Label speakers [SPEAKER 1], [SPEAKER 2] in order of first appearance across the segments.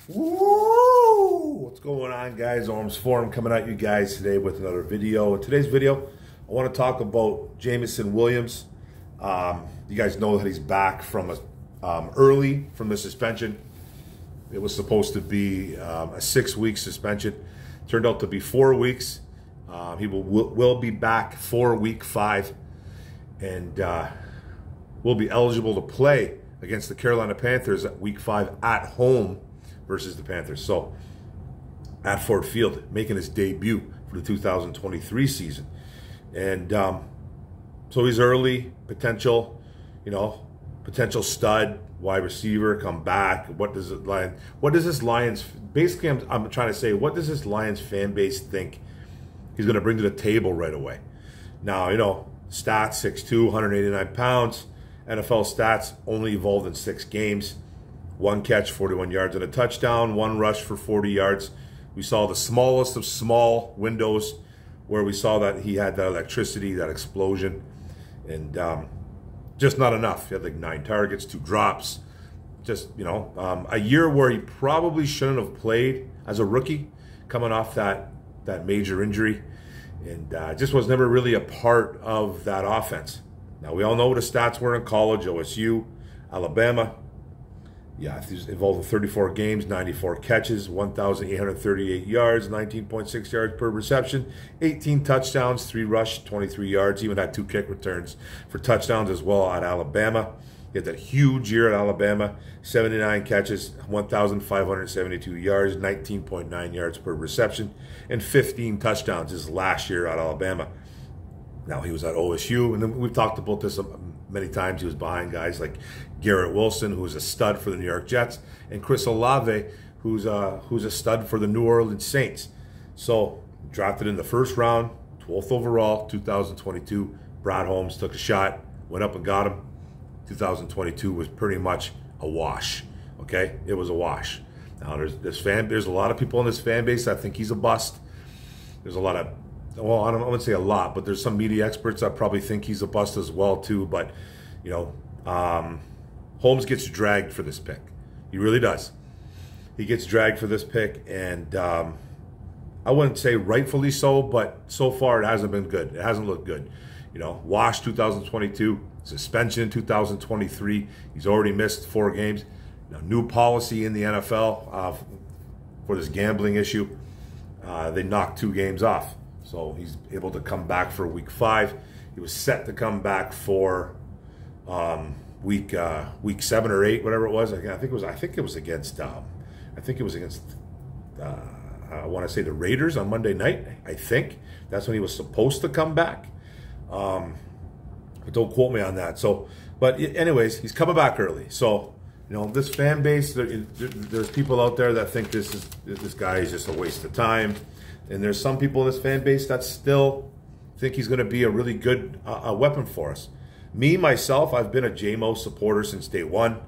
[SPEAKER 1] Woo! What's going on, guys? Arms Forum coming at you guys today with another video. In today's video, I want to talk about Jameson Williams. You guys know that he's back from early from the suspension. It was supposed to be a 6-week suspension. Turned out to be 4 weeks. He will be back for week 5, and will be eligible to play against the Carolina Panthers at week 5 at home versus the Panthers. So at Ford Field, making his debut for the 2023 season. And so he's early, potential stud, wide receiver, come back. What does this Lions, basically I'm trying to say, what does this Lions fan base think he's going to bring to the table right away? Now, stats, 6'2", 189 pounds. NFL stats, only evolved in 6 games. 1 catch, 41 yards and a touchdown. 1 rush for 40 yards. We saw the smallest of small windows where we saw that he had that electricity, that explosion. And just not enough. He had like 9 targets, 2 drops. Just, a year where he probably shouldn't have played as a rookie, coming off that major injury. And just was never really a part of that offense. Now, we all know what his stats were in college: OSU, Alabama. Yeah, he's involved in 34 games, 94 catches, 1,838 yards, 19.6 yards per reception, 18 touchdowns, 3 rush, 23 yards. Even had 2 kick returns for touchdowns as well at Alabama. He had that huge year at Alabama, 79 catches, 1,572 yards, 19.9 yards per reception, and 15 touchdowns his last year at Alabama. Now, he was at OSU, and then we've talked about this many times. He was behind guys like Garrett Wilson, who's a stud for the New York Jets, and Chris Olave, who's a stud for the New Orleans Saints. So, drafted in the 1st round, 12th overall, 2022. Brad Holmes took a shot, went up and got him. 2022 was pretty much a wash. Okay, it was a wash. Now, there's a lot of people in this fan base that think he's a bust. There's a lot of, well, I wouldn't say a lot, but there's some media experts that probably think he's a bust as well too. But Holmes gets dragged for this pick. He really does. He gets dragged for this pick, and I wouldn't say rightfully so, but so far it hasn't been good. It hasn't looked good. Wash 2022, suspension in 2023. He's already missed 4 games. Now, new policy in the NFL for this gambling issue. They knocked 2 games off. So he's able to come back for week 5. He was set to come back for week 7 or 8, whatever it was. I think it was against I want to say the Raiders on Monday night. I think that's when he was supposed to come back. But don't quote me on that. So, but anyways, he's coming back early. So, this fan base, there's people out there that think this guy is just a waste of time. And there's some people in this fan base that still think he's going to be a really good weapon for us. Me, myself, I've been a Jamo supporter since day 1.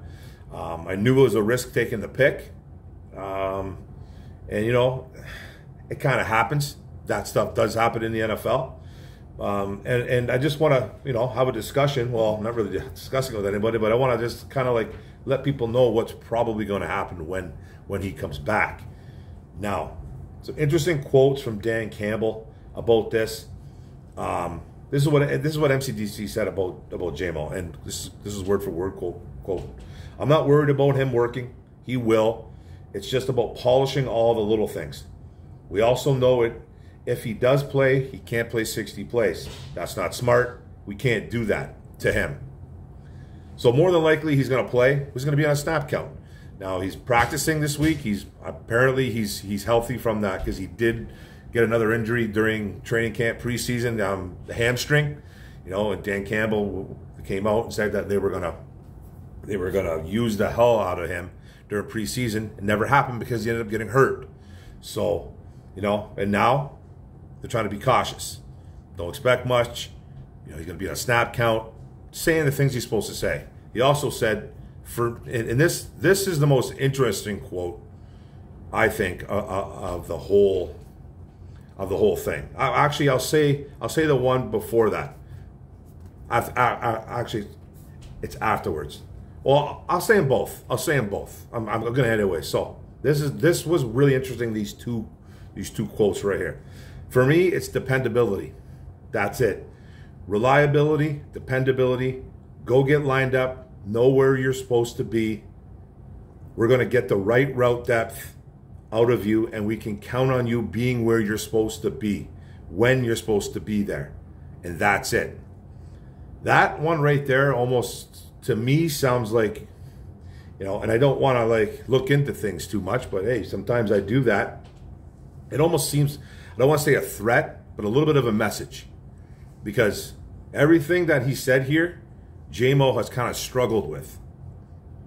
[SPEAKER 1] I knew it was a risk taking the pick. And, it kind of happens. That stuff does happen in the NFL. And I just want to, have a discussion. Well, I'm not really discussing with anybody, but I want to just kind of like let people know what's probably going to happen when he comes back. Now, some interesting quotes from Dan Campbell about this. This is what MCDC said about Jamo, and this is word for word quote. I'm not worried about him working. He will. It's just about polishing all the little things. We also know it. If he does play, he can't play 60 plays. That's not smart. We can't do that to him. So more than likely he's going to play. He's going to be on a snap count. Now, he's practicing this week. He's healthy from that, because he did get another injury during training camp preseason, the hamstring. And Dan Campbell came out and said that they were gonna use the hell out of him during preseason. It never happened because he ended up getting hurt. So, and now they're trying to be cautious. Don't expect much. He's going to be on a snap count, saying the things he's supposed to say. He also said, and this is the most interesting quote, I think, of the whole thing. Actually, I'll say the one before that. Actually, it's afterwards. Well, I'll say them both. I'm going to anyway. So This was really interesting, these two quotes right here. For me, it's dependability. That's it. Reliability, dependability, go get lined up, know where you're supposed to be. We're going to get the right route depth out of you, and we can count on you being where you're supposed to be, when you're supposed to be there. And that's it. That one right there almost, to me, sounds like, you know, and I don't want to like look into things too much, but hey, sometimes I do that. It almost seems, I don't want to say a threat, but a little bit of a message. Because everything that he said here, Jamo has kind of struggled with.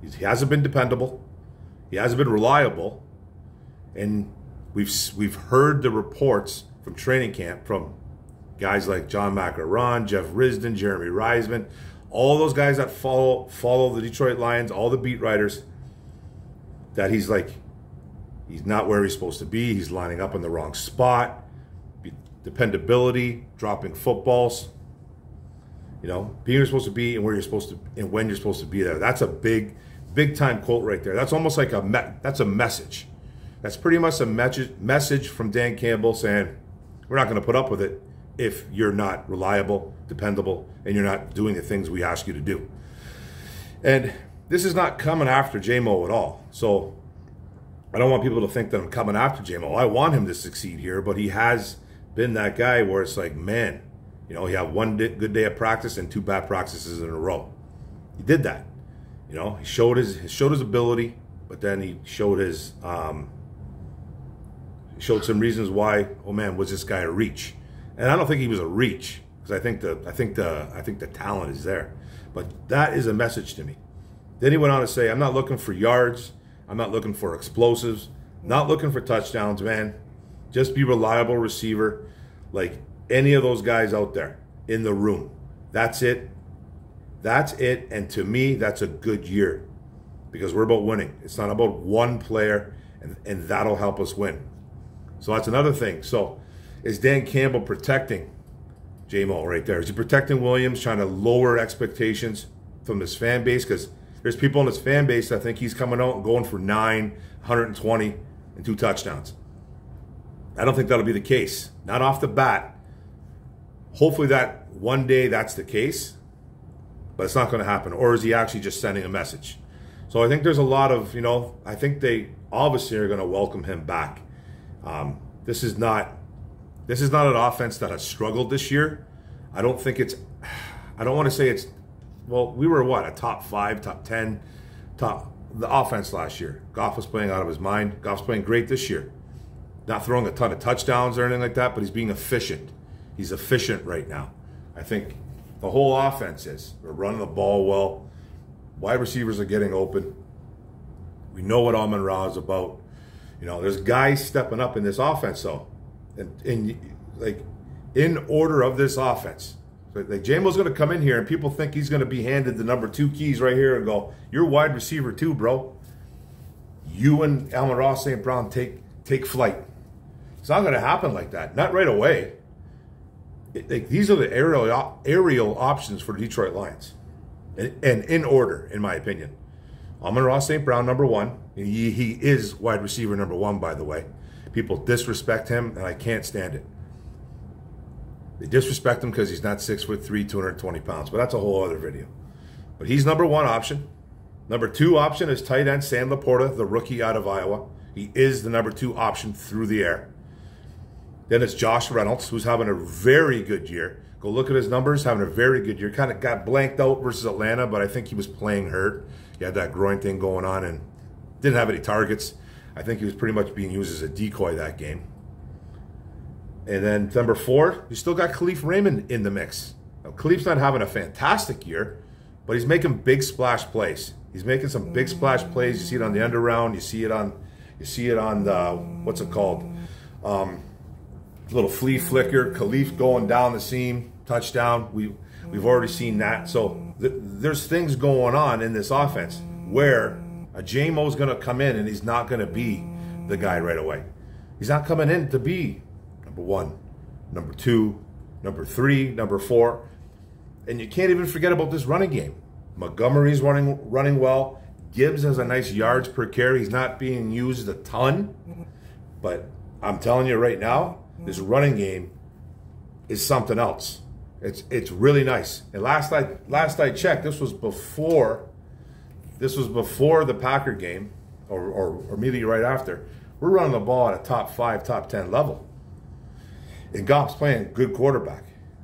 [SPEAKER 1] He hasn't been dependable. He hasn't been reliable. And we've heard the reports from training camp from guys like John Macaron, Jeff Risdon, Jeremy Reisman, all those guys that follow the Detroit Lions, all the beat writers, that he's not where he's supposed to be. He's lining up in the wrong spot. Dependability, dropping footballs. You know, being where you're supposed to be and where you're supposed to and when you're supposed to be there. That's a big time quote right there. That's almost like that's a message. That's pretty much a message from Dan Campbell saying, we're not going to put up with it if you're not reliable, dependable, and you're not doing the things we ask you to do. And this is not coming after Jamo at all. So I don't want people to think that I'm coming after Jamo. I want him to succeed here, but he has been that guy where it's like, man, you know, he had one good day of practice and 2 bad practices in a row. He did that. You know, he showed his ability, but then he showed his showed some reasons why, oh man, was this guy a reach? And I don't think he was a reach, because I think the talent is there. But that is a message to me. Then he went on to say, I'm not looking for yards, I'm not looking for explosives, not looking for touchdowns, man. Just be reliable receiver like any of those guys out there in the room. That's it. That's it. And to me, that's a good year, because we're about winning. It's not about one player, and that'll help us win. So that's another thing. So is Dan Campbell protecting Jamo right there? Is he protecting Williams, trying to lower expectations from his fan base? Because there's people in his fan base that think he's coming out and going for 120, and 2 touchdowns. I don't think that'll be the case. Not off the bat. Hopefully that one day that's the case, but it's not going to happen. Or is he actually just sending a message? So I think there's a lot of, you know, I think they obviously are going to welcome him back. This is not an offense that has struggled this year. I don't want to say it's, well, we were what, a top 5, top 10, the offense last year. Goff was playing out of his mind. Goff's playing great this year. Not throwing a ton of touchdowns or anything like that, but he's being efficient. He's efficient right now. I think the whole offense is. We're running the ball well. Wide receivers are getting open. We know what Amon-Ra is about. You know, there's guys stepping up in this offense, though. And like, in order of this offense. So, like, Jamo's going to come in here, and people think he's going to be handed the number 2 keys right here and go, you're wide receiver too, bro. You and Amon-Ra St. Brown take flight. It's not going to happen like that. Not right away. These are the aerial options for the Detroit Lions. And in order, in my opinion. Amon-Ra St. Brown, number 1. He is wide receiver number 1, by the way. People disrespect him, and I can't stand it. They disrespect him because he's not 6'3", 220 pounds. But that's a whole other video. But he's number 1 option. Number 2 option is tight end Sam Laporta, the rookie out of Iowa. He is the number 2 option through the air. Then it's Josh Reynolds, who's having a very good year. Go look at his numbers, having a very good year. Kind of got blanked out versus Atlanta, but I think he was playing hurt. He had that groin thing going on and didn't have any targets. I think he was pretty much being used as a decoy that game. And then number 4, you still got Khalif Raymond in the mix. Now, Khalif's not having a fantastic year, but he's making big splash plays. He's making some big splash plays. You see it on the end around. You see it on the, what's it called? Little flea flicker. Khalif going down the seam, touchdown. We've already seen that. So there's things going on in this offense where a Jamo's going to come in and he's not going to be the guy right away. He's not coming in to be number 1, number 2, number 3, number 4. And you can't even forget about this running game. Montgomery's running well. Gibbs has a nice yards per carry. He's not being used a ton, but I'm telling you right now, this running game is something else. It's really nice. And last I checked, this was before the Packer game, or immediately right after. We're running the ball at a top 5, top 10 level. And Goff's playing good quarterback.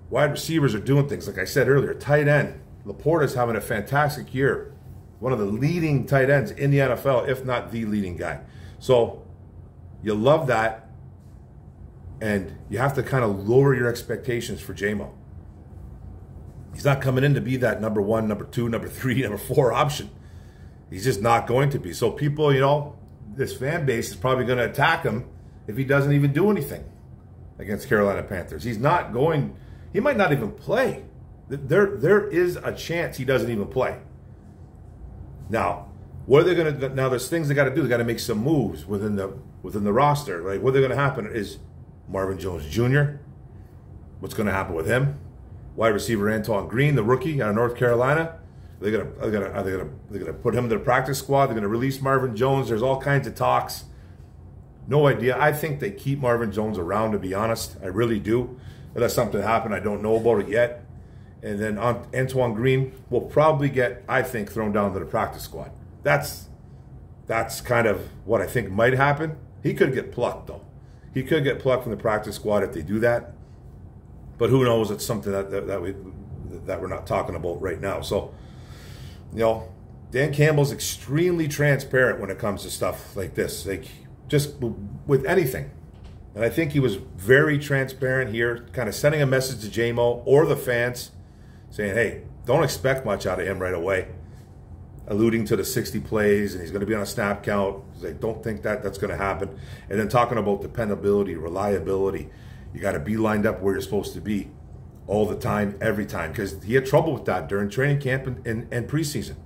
[SPEAKER 1] Wide receivers are doing things, like I said earlier. Tight end, Laporta's having a fantastic year. One of the leading tight ends in the NFL, if not the leading guy. So you love that, and you have to kind of lower your expectations for Jamo. He's not coming in to be that number 1, number 2, number 3, number 4 option. He's just not going to be. So people, you know, this fan base is probably going to attack him if he doesn't even do anything against Carolina Panthers. He's not going, he might not even play. There is a chance he doesn't even play. Now, what are they going to? Now, there's things they got to do. They got to make some moves within the roster. Like, what are going to happen is Marvin Jones Jr. What's going to happen with him? Wide receiver Antoine Green, the rookie out of North Carolina. Are they gonna put him in the practice squad? They're gonna release Marvin Jones. There's all kinds of talks. No idea. I think they keep Marvin Jones around, to be honest. I really do. Unless something happened, I don't know about it yet. And then Antoine Green will probably get, I think, thrown down to the practice squad. That's kind of what I think might happen. He could get plucked, though. He could get plucked from the practice squad if they do that. But who knows? It's something that we're not talking about right now. So, you know, Dan Campbell's extremely transparent when it comes to stuff like this, like just with anything. And I think he was very transparent here, kind of sending a message to Jamo or the fans, saying, hey, don't expect much out of him right away, alluding to the 60 plays, and he's going to be on a snap count. He's like, don't think that's going to happen. And then talking about dependability, reliability. You got to be lined up where you're supposed to be all the time, every time, because he had trouble with that during training camp and preseason.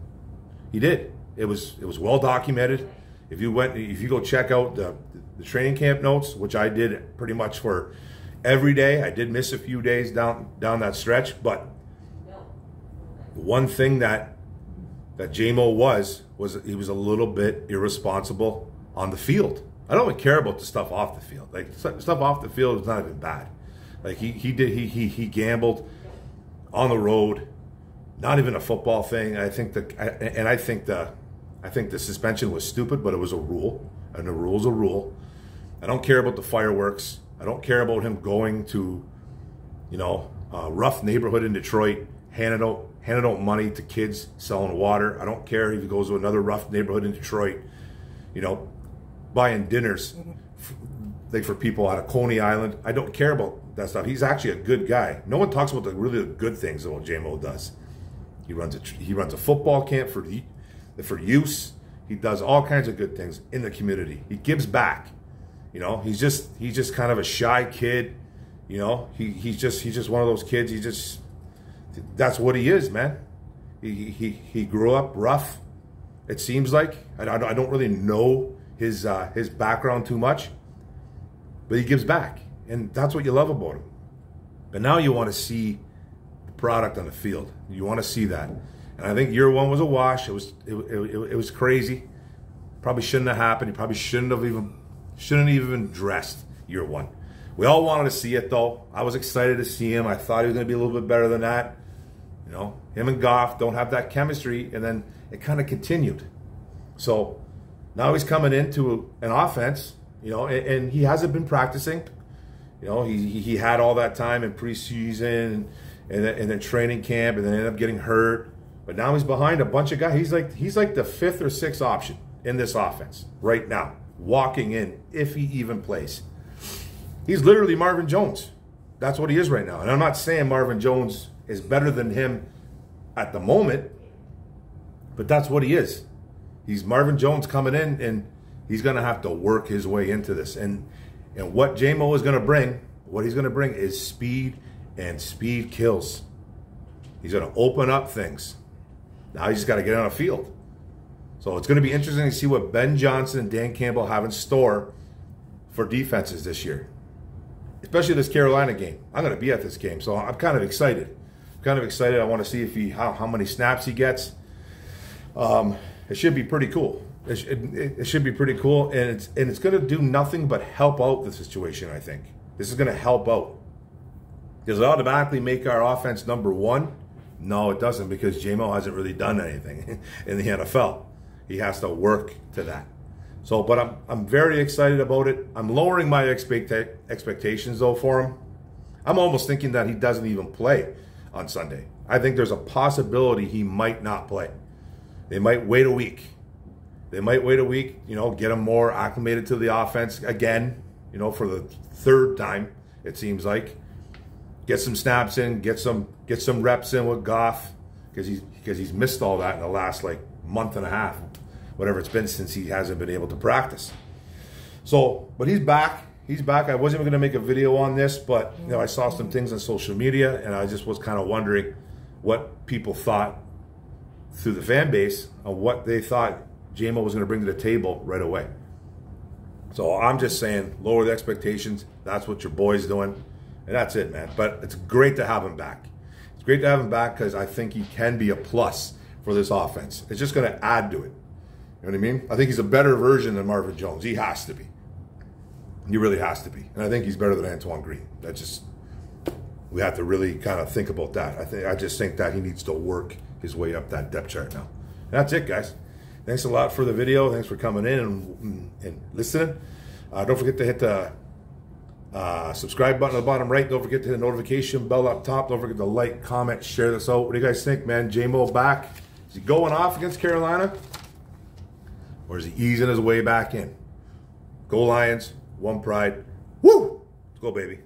[SPEAKER 1] He did. It was well documented. If you go check out the training camp notes, which I did pretty much for every day. I did miss a few days down that stretch, but one thing that Jamo was he was a little bit irresponsible on the field. I don't even care about the stuff off the field. Like, stuff off the field is not even bad. Like, he gambled on the road, not even a football thing. I think the suspension was stupid, but it was a rule, and the rule's a rule. I don't care about the fireworks. I don't care about him going to, you know, a rough neighborhood in Detroit, handing out money to kids selling water. I don't care if he goes to another rough neighborhood in Detroit, you know, buying dinners like for people out of Coney Island. I don't care about that stuff. He's actually a good guy. No one talks about the really good things that what Jamo does. He runs a football camp for use. He does all kinds of good things in the community. He gives back. You know, he's just kind of a shy kid. You know, he's just one of those kids. That's what he is, man. He grew up rough. It seems like I don't really know his background too much, but he gives back, and that's what you love about him. But now you want to see the product on the field. You want to see that, and I think year one was a wash. It was crazy. Probably shouldn't have happened. He probably shouldn't have even dressed year one. We all wanted to see it, though. I was excited to see him. I thought he was going to be a little bit better than that. You know, him and Goff don't have that chemistry, and then it kind of continued. So now he's coming into an offense, you know, and he hasn't been practicing. You know, he had all that time in preseason and then training camp, and then ended up getting hurt. But now he's behind a bunch of guys. He's like the 5th or 6th option in this offense right now, walking in, if he even plays. He's literally Marvin Jones. That's what he is right now. And I'm not saying Marvin Jones is better than him at the moment, but that's what he is. He's Marvin Jones coming in, and he's going to have to work his way into this. And what Jamo is going to bring, what he's going to bring is speed, and speed kills. He's going to open up things. Now he's just got to get on a field. So it's going to be interesting to see what Ben Johnson and Dan Campbell have in store for defenses this year, especially this Carolina game. I'm going to be at this game, so I'm kind of excited. I want to see if how many snaps he gets. And it should be pretty cool. It should be pretty cool, and it's going to do nothing but help out the situation. I think this is going to help out. Does it automatically make our offense number one? No, it doesn't, because Jamo hasn't really done anything in the NFL. He has to work to that. So, but I'm very excited about it. I'm lowering my expectations though for him. I'm almost thinking that he doesn't even play on Sunday. I think there's a possibility he might not play. They might wait a week. They might wait a week, you know, get him more acclimated to the offense again, you know, for the third time, it seems like. Get some snaps in, get some reps in with Goff, because he's missed all that in the last like month and a half, whatever it's been since he hasn't been able to practice. So, but he's back. He's back. I wasn't even going to make a video on this, but you know, I saw some things on social media, and I just was kind of wondering what people thought through the fan base on what they thought Jamo was going to bring to the table right away. So I'm just saying, lower the expectations. That's what your boy's doing. And that's it, man. But it's great to have him back. It's great to have him back because I think he can be a plus for this offense. It's just going to add to it. You know what I mean? I think he's a better version than Marvin Jones. He has to be. He really has to be. And I think he's better than Antoine Green. That just, we have to really kind of think about that. I just think that he needs to work his way up that depth chart now. And that's it, guys. Thanks a lot for the video. Thanks for coming in and listening. Don't forget to hit the subscribe button at the bottom right. Don't forget to hit the notification bell up top. Don't forget to like, comment, share this out. What do you guys think, man? Jamo back? Is he going off against Carolina? Or is he easing his way back in? Go Lions. One pride. Woo! Let's go, baby.